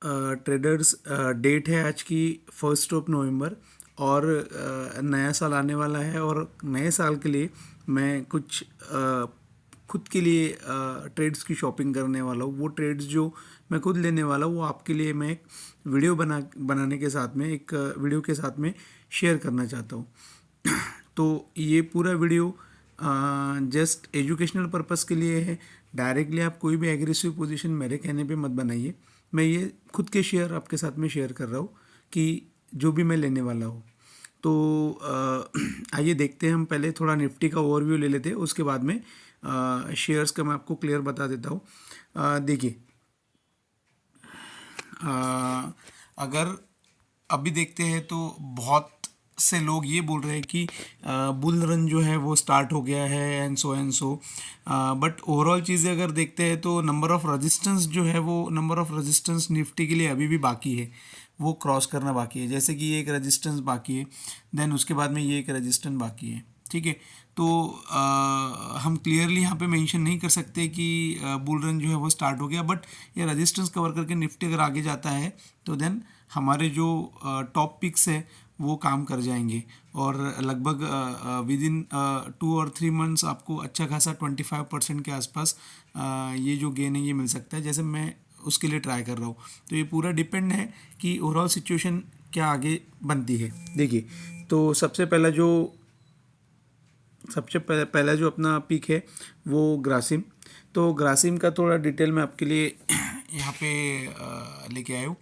Traders, date है आज की 1 नवंबर और नया साल आने वाला है और नए साल के लिए मैं कुछ खुद के लिए ट्रेड्स की शॉपिंग करने वाला हूँ। वो ट्रेड्स जो मैं खुद लेने वाला हूँ वो आपके लिए मैं एक वीडियो बनाने के साथ में, एक वीडियो के साथ में शेयर करना चाहता हूँ। तो ये पूरा वीडियो जस्ट एजुकेशनल पर्पस के लिए है। डायरेक्टली आप कोई भी एग्रेसिव पोजीशन मेरे कहने पे मत बनाइए। मैं ये खुद के शेयर आपके साथ में शेयर कर रहा हूँ कि जो भी मैं लेने वाला हूँ। तो आइए देखते हैं। हम पहले थोड़ा निफ्टी का ओवरव्यू ले लेते हैं, उसके बाद में शेयर्स का मैं आपको क्लियर बता देता हूँ। देखिए, अगर अभी देखते हैं तो बहुत से लोग ये बोल रहे हैं कि बुल रन जो है वो स्टार्ट हो गया है एंड सो। बट ओवरऑल चीज़ें अगर देखते हैं तो नंबर ऑफ़ रेजिस्टेंस जो है वो नंबर ऑफ़ रेजिस्टेंस निफ्टी के लिए अभी भी बाकी है, वो क्रॉस करना बाकी है। जैसे कि ये एक रेजिस्टेंस बाकी है, देन उसके बाद में ये एक रेजिस्टेंस बाकी है। ठीक है, तो हम क्लियरली यहाँ पे मेंशन नहीं कर सकते कि बुल रन जो है वो स्टार्ट हो गया, बट ये रेजिस्टेंस कवर करके निफ्टी अगर आगे जाता है तो देन हमारे जो टॉप पिक्स है वो काम कर जाएंगे और लगभग विद इन 2 और 3 मंथ्स आपको अच्छा खासा 25% के आसपास ये जो गेन है ये मिल सकता है, जैसे मैं उसके लिए ट्राई कर रहा हूँ। तो ये पूरा डिपेंड है कि ओवरऑल सिचुएशन क्या आगे बनती है। देखिए, तो सबसे पहला जो अपना पिक है वो ग्रासिम। तो ग्रासिम का थोड़ा डिटेल मैं आपके लिए यहाँ पे लेके आया हूँ।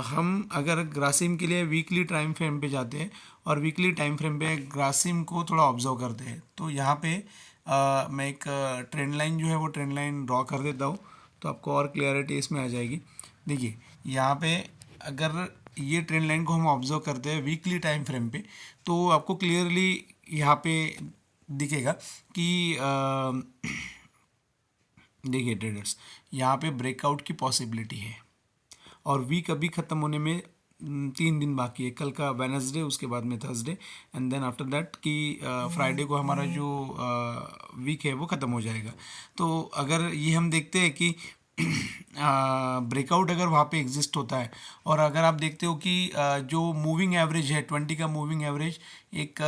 हम अगर ग्रासिम के लिए वीकली टाइम फ्रेम पे जाते हैं और वीकली टाइम फ्रेम पे ग्रासिम को थोड़ा ऑब्जर्व करते हैं, तो यहाँ पे मैं एक ट्रेंड लाइन जो है वो ट्रेंड लाइन ड्रॉ कर देता हूँ, तो आपको और क्लियरिटी इसमें आ जाएगी। देखिए, यहाँ पे अगर ये ट्रेंड लाइन को हम ऑब्जर्व करते हैं वीकली टाइम फ्रेम पे, तो आपको क्लियरली यहाँ पे दिखेगा कि देखिए ट्रेडर्स, यहाँ पे ब्रेकआउट की पॉसिबिलिटी है और वीक अभी ख़त्म होने में 3 दिन बाकी है। कल का वेनसडे, उसके बाद में Thursday and then after that कि फ्राइडे को हमारा जो वीक है वो ख़त्म हो जाएगा। तो अगर ये हम देखते हैं कि ब्रेकआउट अगर वहाँ पे एग्जिस्ट होता है और अगर आप देखते हो कि जो मूविंग एवरेज है 20 का मूविंग एवरेज एक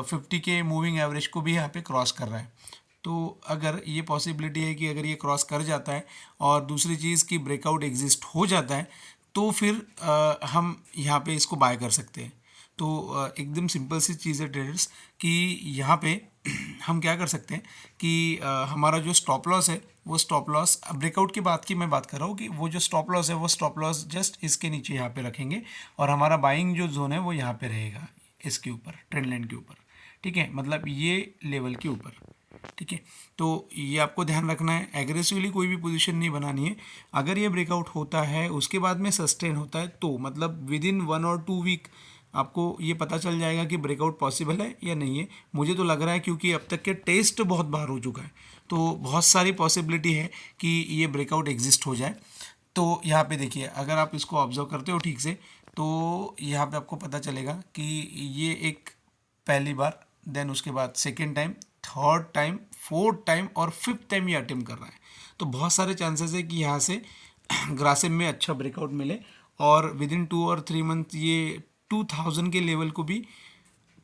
50 के मूविंग एवरेज को भी यहाँ पे क्रॉस कर रहा है, तो अगर ये पॉसिबिलिटी है कि अगर ये क्रॉस कर जाता है और दूसरी चीज़ की ब्रेकआउट एग्जिस्ट हो जाता है तो फिर हम यहाँ पे इसको बाय कर सकते हैं। तो एकदम सिंपल सी चीज़ है ट्रेडर्स कि यहाँ पे हम क्या कर सकते हैं कि हमारा जो स्टॉप लॉस है वो स्टॉप लॉस ब्रेकआउट की बात की मैं बात कर रहा हूँ कि वो जो स्टॉप लॉस है वो स्टॉप लॉस जस्ट इसके नीचे यहाँ पे रखेंगे और हमारा बाइंग जो जोन है वो यहाँ पे रहेगा, इसके ऊपर ट्रेंड लाइन के ऊपर। ठीक है, मतलब ये लेवल के ऊपर। ठीक है, तो ये आपको ध्यान रखना है, एग्रेसिवली कोई भी पोजीशन नहीं बनानी है। अगर ये ब्रेकआउट होता है उसके बाद में सस्टेन होता है तो मतलब विद इन 1 और 2 वीक आपको ये पता चल जाएगा कि ब्रेकआउट पॉसिबल है या नहीं है। मुझे तो लग रहा है क्योंकि अब तक के टेस्ट बहुत बार हो चुका है, तो बहुत सारी पॉसिबिलिटी है कि ये ब्रेकआउट एग्जिस्ट हो जाए। तो यहाँ पे देखिए, अगर आप इसको ऑब्जर्व करते हो ठीक से तो यहाँ पे आपको पता चलेगा कि ये एक पहली बार, देन उसके बाद second time, third time, fourth time और फिफ्थ टाइम ये अटेम्प्ट कर रहा है। तो बहुत सारे चांसेस है कि यहाँ से ग्रासिम में अच्छा ब्रेकआउट मिले और विद इन 2 और 3 मंथ ये 2000 के लेवल को भी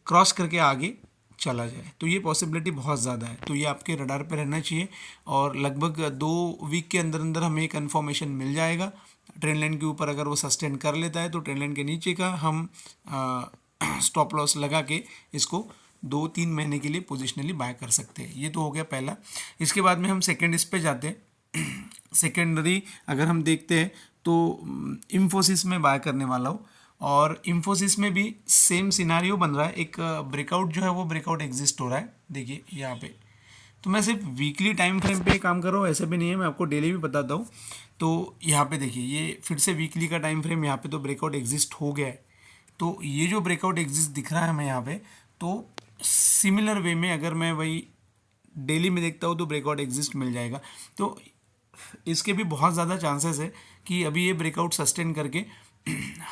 क्रॉस करके आगे चला जाए। तो ये पॉसिबिलिटी बहुत ज़्यादा है, तो ये आपके रडार पे रहना चाहिए और लगभग 2 वीक के अंदर अंदर हमें कन्फर्मेशन मिल जाएगा। ट्रेंड लाइन के ऊपर अगर वो सस्टेन कर लेता है तो ट्रेंड लाइन के नीचे का हम स्टॉप लॉस लगा के इसको 2-3 महीने के लिए पोजिशनली बाय कर सकते हैं। ये तो हो गया पहला। इसके बाद में हम सेकेंड इस पे जाते हैं। सेकेंडरी अगर हम देखते हैं तो इन्फोसिस में बाय करने वाला हूँ और इन्फोसिस में भी सेम सिनारियो बन रहा है। एक ब्रेकआउट जो है वो ब्रेकआउट एग्जिस्ट हो रहा है, देखिए यहाँ पे। तो मैं सिर्फ वीकली टाइम फ्रेम पे काम कर रहा हूँ, ऐसे भी नहीं है, मैं आपको डेली भी बताता हूँ। तो यहाँ पे देखिए, ये फिर से वीकली का टाइम फ्रेम, यहाँ पे तो ब्रेकआउट एग्जिस्ट हो गया है। तो ये जो ब्रेकआउट एग्जिस्ट दिख रहा है हमें यहाँ पे, तो सिमिलर वे में अगर मैं वही डेली में देखता हूँ तो ब्रेकआउट एग्जिस्ट मिल जाएगा। तो इसके भी बहुत ज़्यादा चांसेस है कि अभी ये ब्रेकआउट सस्टेन करके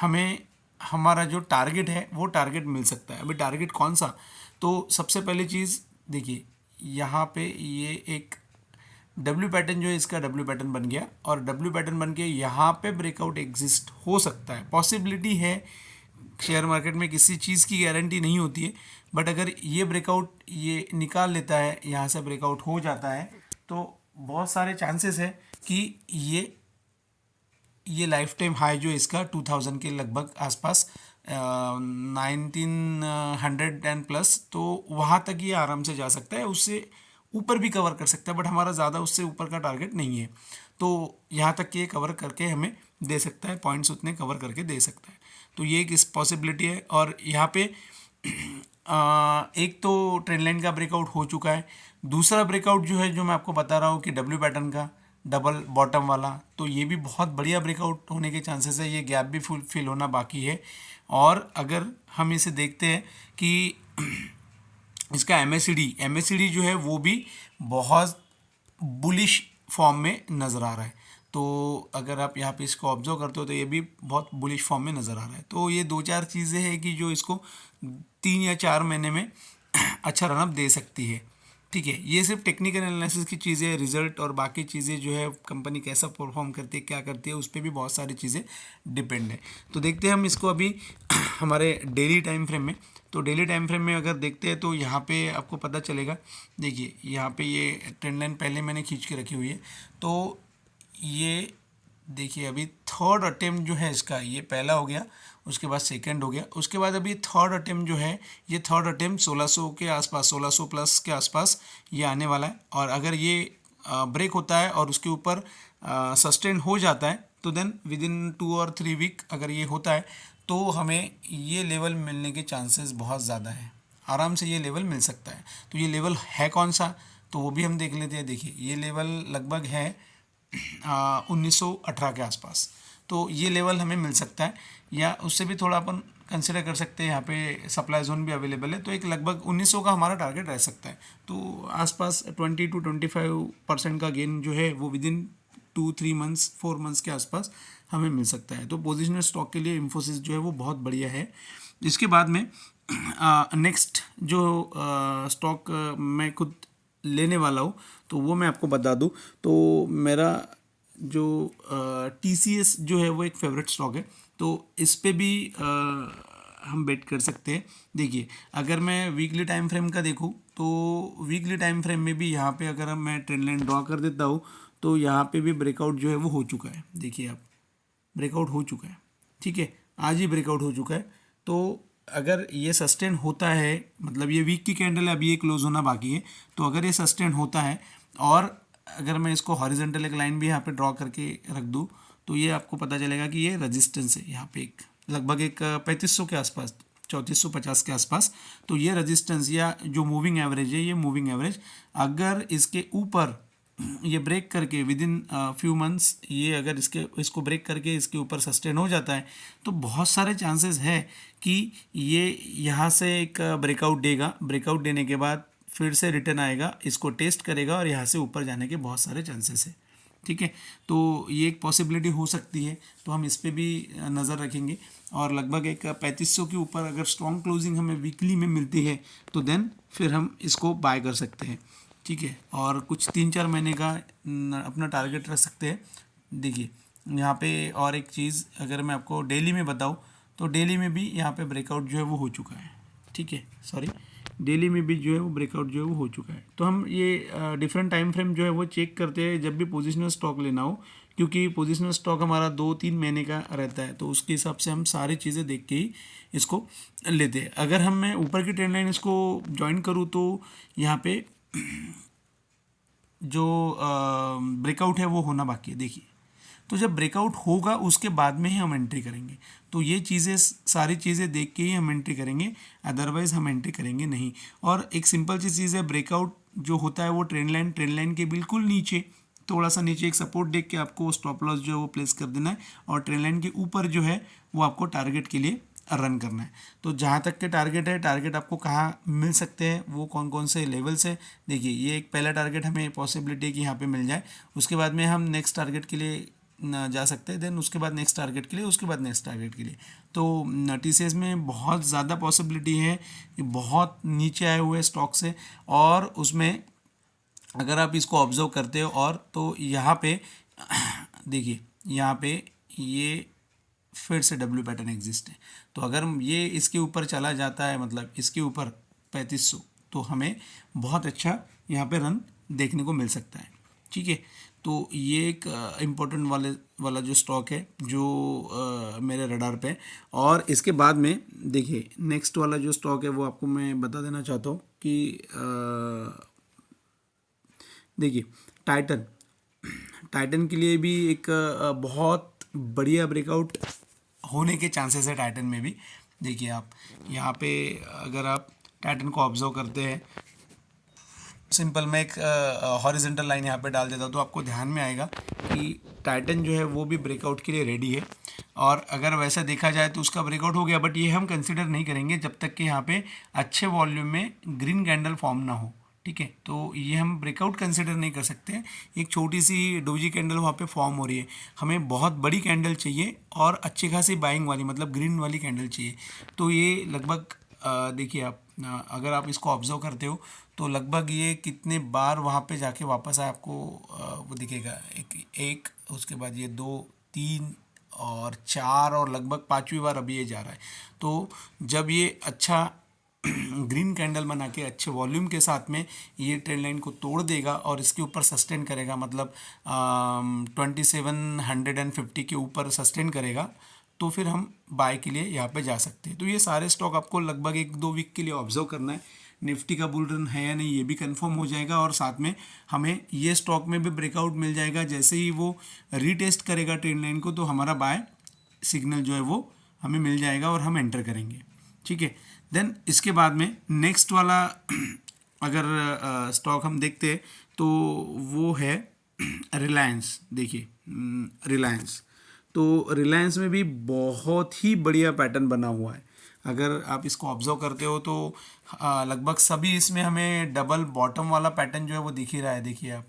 हमें हमारा जो टारगेट है वो टारगेट मिल सकता है। अभी टारगेट कौन सा, तो सबसे पहली चीज़ देखिए, यहाँ पे ये एक डब्ल्यू पैटर्न जो है इसका डब्ल्यू पैटर्न बन गया और डब्ल्यू पैटर्न बन के यहाँ पे ब्रेकआउट एग्जिस्ट हो सकता है, पॉसिबिलिटी है। शेयर मार्केट में किसी चीज़ की गारंटी नहीं होती है, बट अगर ये ब्रेकआउट ये निकाल लेता है, यहाँ से ब्रेकआउट हो जाता है, तो बहुत सारे चांसेस है कि ये लाइफ टाइम हाई जो इसका 2000 के लगभग आसपास 1900 एंड प्लस, तो वहाँ तक ये आराम से जा सकता है, उससे ऊपर भी कवर कर सकता है, बट हमारा ज़्यादा उससे ऊपर का टारगेट नहीं है। तो यहाँ तक ये कवर करके हमें दे सकता है, पॉइंट्स उतने कवर करके दे सकता है। तो ये एक इस पॉसिबिलिटी है। और यहाँ पे एक तो ट्रेंड लाइन का ब्रेकआउट हो चुका है, दूसरा ब्रेकआउट जो है जो मैं आपको बता रहा हूँ कि डब्ल्यू पैटर्न का डबल बॉटम वाला, तो ये भी बहुत बढ़िया ब्रेकआउट होने के चांसेस है। ये गैप भी फुल फिल होना बाकी है। और अगर हम इसे देखते हैं कि इसका एमएससीडी जो है वो भी बहुत बुलिश फॉर्म में नज़र आ रहा है। तो अगर आप यहाँ पे इसको ऑब्जर्व करते हो तो ये भी बहुत बुलिश फॉर्म में नज़र आ रहा है। तो ये दो चार चीज़ें हैं कि जो इसको 3 या 4 महीने में अच्छा रनअप दे सकती है। ठीक है, ये सिर्फ टेक्निकल एनालिसिस की चीज़ें, रिजल्ट और बाकी चीज़ें जो है कंपनी कैसा परफॉर्म करती है, क्या करती है, उस पर भी बहुत सारी चीज़ें डिपेंड है। तो देखते हैं हम इसको अभी हमारे डेली टाइम फ्रेम में। तो डेली टाइम फ्रेम में अगर देखते हैं तो यहाँ पे आपको पता चलेगा, देखिए यहाँ पे ये ट्रेंड लाइन पहले मैंने खींच के रखी हुई है। तो ये देखिए अभी थर्ड अटेम्प्ट जो है इसका, ये पहला हो गया, उसके बाद सेकंड हो गया, उसके बाद अभी थर्ड अटेम्प्ट जो है, ये थर्ड अटेम्प्ट 1600 के आसपास, 1600 प्लस के आसपास ये आने वाला है। और अगर ये ब्रेक होता है और उसके ऊपर सस्टेन हो जाता है तो देन विद इन 2 और 3 वीक अगर ये होता है तो हमें ये लेवल मिलने के चांसेस बहुत ज़्यादा है, आराम से ये लेवल मिल सकता है। तो ये लेवल है कौन सा, तो वो भी हम देख लेते हैं। देखिए ये लेवल लगभग है 1918 के आसपास, तो ये लेवल हमें मिल सकता है, या उससे भी थोड़ा अपन कंसिडर कर सकते हैं। यहाँ पे सप्लाई जोन भी अवेलेबल है, तो एक लगभग 1900 का हमारा टारगेट रह सकता है। तो आसपास 20 to 25% का गेन जो है वो विद इन 2-3 मंथ्स 4 मंथ्स के आसपास हमें मिल सकता है। तो पोजिशनल स्टॉक के लिए इन्फोसिस जो है वो बहुत बढ़िया है। इसके बाद में नेक्स्ट जो स्टॉक मैं खुद लेने वाला हूँ तो वो मैं आपको बता दूँ, तो मेरा जो TCS जो है वो एक फेवरेट स्टॉक है, तो इस पे भी हम बेट कर सकते हैं। देखिए अगर मैं वीकली टाइम फ्रेम का देखूँ तो वीकली टाइम फ्रेम में भी यहाँ पे अगर मैं ट्रेंड लाइन ड्रॉ कर देता हूँ तो यहाँ पे भी ब्रेकआउट जो है वो हो चुका है। देखिए आप, ब्रेकआउट हो चुका है, ठीक है, आज ही ब्रेकआउट हो चुका है। तो अगर ये सस्टेन होता है, मतलब ये वीक की कैंडल है, अभी ये क्लोज होना बाकी है, तो अगर ये सस्टेन होता है और अगर मैं इसको हॉरिजॉन्टल एक लाइन भी यहाँ पे ड्रॉ करके रख दूँ तो ये आपको पता चलेगा कि ये रेजिस्टेंस है यहाँ पे एक लगभग एक 3500 के आसपास, 3450 के आसपास। तो ये रेजिस्टेंस या जो मूविंग एवरेज है, ये मूविंग एवरेज अगर इसके ऊपर ये ब्रेक करके विद इन फ्यू मंथ्स, ये अगर इसको ब्रेक करके इसके ऊपर सस्टेन हो जाता है तो बहुत सारे चांसेस है कि ये यहाँ से एक ब्रेकआउट देगा, ब्रेकआउट देने के बाद फिर से रिटर्न आएगा, इसको टेस्ट करेगा और यहाँ से ऊपर जाने के बहुत सारे चांसेस है। ठीक है, तो ये एक पॉसिबिलिटी हो सकती है, तो हम इस पर भी नज़र रखेंगे। और लगभग एक 3500 के ऊपर अगर स्ट्रॉन्ग क्लोजिंग हमें वीकली में मिलती है तो देन फिर हम इसको बाय कर सकते हैं। ठीक है, और कुछ 3-4 महीने का अपना टारगेट रख सकते हैं। देखिए यहाँ पे और एक चीज़ अगर मैं आपको डेली में बताऊँ तो डेली में भी यहाँ पे ब्रेकआउट जो है वो हो चुका है। ठीक है, सॉरी, डेली में भी जो है वो ब्रेकआउट जो है वो हो चुका है। तो हम ये डिफरेंट टाइम फ्रेम जो है वो चेक करते हैं जब भी पोजिशनल स्टॉक लेना हो, क्योंकि पोजिशनल स्टॉक हमारा 2-3 महीने का रहता है, तो उसके हिसाब से हम सारी चीज़ें देख के ही इसको लेते हैं। अगर हम मैं ऊपर की ट्रेंड लाइन इसको ज्वाइन करूँ तो यहाँ पे जो ब्रेकआउट है वो होना बाकी है। देखिए, तो जब ब्रेकआउट होगा उसके बाद में ही हम एंट्री करेंगे, तो ये चीज़ें सारी चीज़ें देख के ही हम एंट्री करेंगे, अदरवाइज़ हम एंट्री करेंगे नहीं। और एक सिंपल सी चीज़ है, ब्रेकआउट जो होता है वो ट्रेंड लाइन के बिल्कुल नीचे, थोड़ा सा नीचे एक सपोर्ट देख के आपको स्टॉप लॉस जो है वो प्लेस कर देना है, और ट्रेंड लाइन के ऊपर जो है वो आपको टारगेट के लिए रन करना है। तो जहाँ तक के टारगेट है, टारगेट आपको कहाँ मिल सकते हैं, वो कौन कौन से लेवल्स है। देखिए ये एक पहला टारगेट हमें पॉसिबिलिटी है कि यहाँ पे मिल जाए, उसके बाद में हम नेक्स्ट टारगेट के लिए जा सकते हैं, देन उसके बाद नेक्स्ट टारगेट के लिए, उसके बाद नेक्स्ट टारगेट के लिए। तो TCS में बहुत ज़्यादा पॉसिबिलिटी है, बहुत नीचे आए हुए स्टॉक्स है और उसमें अगर आप इसको ऑब्जर्व करते हो और तो यहाँ पे देखिए यहाँ पे ये फिर से डब्ल्यू पैटर्न एग्जिस्ट है। तो अगर ये इसके ऊपर चला जाता है, मतलब इसके ऊपर 3500, तो हमें बहुत अच्छा यहाँ पे रन देखने को मिल सकता है। ठीक है, तो ये एक इम्पोर्टेंट वाला जो स्टॉक है जो मेरे रडार पे है। और इसके बाद में देखिए नेक्स्ट वाला जो स्टॉक है वो आपको मैं बता देना चाहता हूँ कि देखिए टाइटन, टाइटन के लिए भी एक बहुत बढ़िया ब्रेकआउट होने के चांसेस है टाइटन में भी। देखिए आप यहाँ पे अगर आप टाइटन को ऑब्जर्व करते हैं, सिंपल मैं एक हॉरिजेंटल लाइन यहाँ पे डाल देता हूँ तो आपको ध्यान में आएगा कि टाइटन जो है वो भी ब्रेकआउट के लिए रेडी है। और अगर वैसा देखा जाए तो उसका ब्रेकआउट हो गया, बट ये हम कंसिडर नहीं करेंगे जब तक कि यहाँ पे अच्छे वॉल्यूम में ग्रीन कैंडल फॉर्म ना हो। ठीक है, तो ये हम ब्रेकआउट कंसिडर नहीं कर सकते। एक छोटी सी डोजी कैंडल वहाँ पे फॉर्म हो रही है, हमें बहुत बड़ी कैंडल चाहिए और अच्छी खासी बाइंग वाली, मतलब ग्रीन वाली कैंडल चाहिए। तो ये लगभग देखिए आप अगर आप इसको ऑब्जर्व करते हो तो लगभग ये कितने बार वहाँ पे जाके वापस आए आपको वो दिखेगा। एक उसके बाद ये 2 3 और 4 और लगभग 5वीं बार अभी ये जा रहा है। तो जब ये अच्छा ग्रीन कैंडल बना के अच्छे वॉल्यूम के साथ में ये ट्रेंड लाइन को तोड़ देगा और इसके ऊपर सस्टेन करेगा, मतलब 2750 के ऊपर सस्टेन करेगा, तो फिर हम बाय के लिए यहाँ पे जा सकते हैं। तो ये सारे स्टॉक आपको लगभग 1-2 वीक के लिए ऑब्जर्व करना है। निफ्टी का बुल रन है या नहीं ये भी कंफर्म हो जाएगा, और साथ में हमें ये स्टॉक में भी ब्रेकआउट मिल जाएगा। जैसे ही वो रीटेस्ट करेगा ट्रेंड लाइन को तो हमारा बाय सिग्नल जो है वो हमें मिल जाएगा और हम एंटर करेंगे। ठीक है, देन इसके बाद में नेक्स्ट वाला अगर स्टॉक हम देखते हैं तो वो है रिलायंस। देखिए रिलायंस, तो रिलायंस में भी बहुत ही बढ़िया पैटर्न बना हुआ है। अगर आप इसको ऑब्जर्व करते हो तो लगभग सभी इसमें हमें डबल बॉटम वाला पैटर्न जो है वो दिख ही रहा है। देखिए आप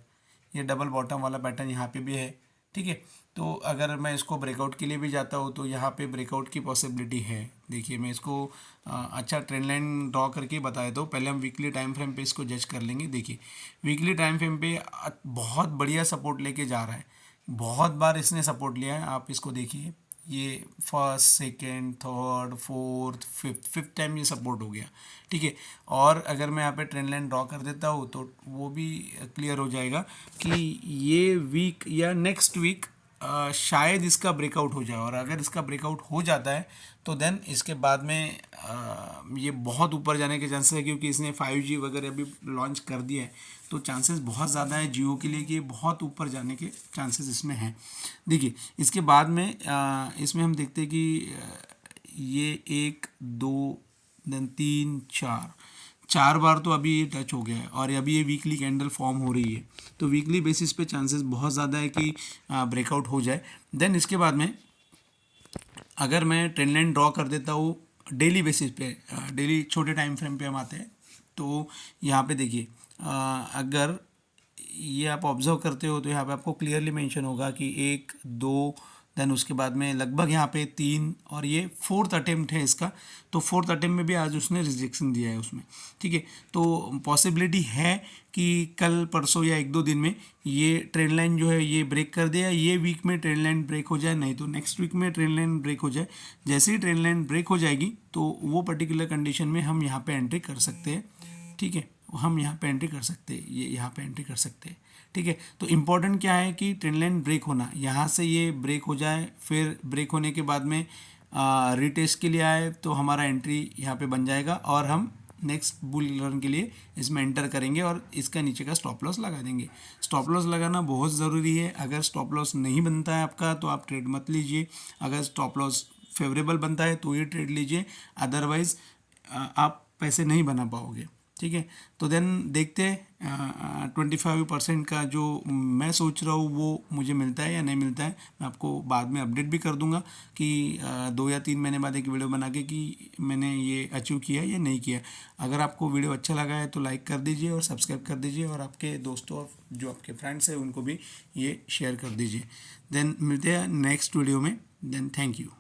ये डबल बॉटम वाला पैटर्न यहाँ पे भी है। ठीक है, तो अगर मैं इसको ब्रेकआउट के लिए भी जाता हूँ तो यहाँ पे ब्रेकआउट की पॉसिबिलिटी है। देखिए मैं इसको अच्छा ट्रेंड लाइन ड्रॉ करके बताया, तो पहले हम वीकली टाइम फ्रेम पे इसको जज कर लेंगे। देखिए वीकली टाइम फ्रेम पे बहुत बढ़िया सपोर्ट लेके जा रहा है, बहुत बार इसने सपोर्ट लिया है। आप इसको देखिए, ये first second third fourth fifth time ये सपोर्ट हो गया। ठीक है, और अगर मैं यहाँ पे ट्रेंड लाइन ड्रॉ कर देता हूँ तो वो भी क्लियर हो जाएगा कि ये वीक या नेक्स्ट वीक शायद इसका ब्रेकआउट हो जाए। और अगर इसका ब्रेकआउट हो जाता है तो देन इसके बाद में ये बहुत ऊपर जाने के चांसेस है, क्योंकि इसने 5G वगैरह भी लॉन्च कर दिया है। तो चांसेस बहुत ज़्यादा है जियो के लिए कि बहुत ऊपर जाने के चांसेस इसमें हैं। देखिए इसके बाद में इसमें हम देखते हैं कि ये 1 2 देन 3 4 बार तो अभी ये टच हो गया है, और अभी ये वीकली कैंडल फॉर्म हो रही है। तो वीकली बेसिस पे चांसेस बहुत ज़्यादा है कि ब्रेकआउट हो जाए। देन इसके बाद में अगर मैं ट्रेंड लाइन ड्रॉ कर देता हूँ डेली बेसिस पे, डेली छोटे टाइम फ्रेम पे हम आते हैं, तो यहाँ पे देखिए अगर ये आप ऑब्जर्व करते हो तो यहाँ पे आपको क्लियरली मेंशन होगा कि 1 2 देन उसके बाद में लगभग यहाँ पे 3, और ये 4th अटेम्प्ट है इसका। तो 4th अटेम्प्ट में भी आज उसने रिजेक्शन दिया है उसमें। ठीक है, तो पॉसिबिलिटी है कि कल परसों या 1-2 दिन में ये ट्रेंड लाइन जो है ये ब्रेक कर दे, या ये वीक में ट्रेंड लाइन ब्रेक हो जाए, नहीं तो नेक्स्ट वीक में ट्रेंड लाइन ब्रेक हो जाए। जैसे ही ट्रेंड लाइन ब्रेक हो जाएगी तो वो पर्टिकुलर कंडीशन में हम यहाँ पे एंट्री कर सकते हैं। ठीक है, हम यहाँ पे एंट्री कर सकते हैं, ये यहाँ पे एंट्री कर सकते हैं। ठीक है, तो इम्पॉर्टेंट क्या है कि ट्रेंड लाइन ब्रेक होना, यहाँ से ये ब्रेक हो जाए, फिर ब्रेक होने के बाद में रीटेस्ट के लिए आए तो हमारा एंट्री यहाँ पे बन जाएगा, और हम नेक्स्ट बुल रन के लिए इसमें एंटर करेंगे और इसका नीचे का स्टॉप लॉस लगा देंगे। स्टॉप लॉस लगाना बहुत ज़रूरी है। अगर स्टॉप लॉस नहीं बनता है आपका तो आप ट्रेड मत लीजिए। अगर स्टॉप लॉस फेवरेबल बनता है तो ये ट्रेड लीजिए, अदरवाइज़ आप पैसे नहीं बना पाओगे। ठीक है, तो देन देखते हैं 25% का जो मैं सोच रहा हूँ वो मुझे मिलता है या नहीं मिलता है। मैं आपको बाद में अपडेट भी कर दूंगा कि 2 या 3 महीने बाद एक वीडियो बना के कि मैंने ये अचीव किया या नहीं किया। अगर आपको वीडियो अच्छा लगा है तो लाइक कर दीजिए और सब्सक्राइब कर दीजिए, और आपके दोस्तों और जो आपके फ्रेंड्स हैं उनको भी ये शेयर कर दीजिए। देन मिलते हैं नेक्स्ट वीडियो में। Then thank you.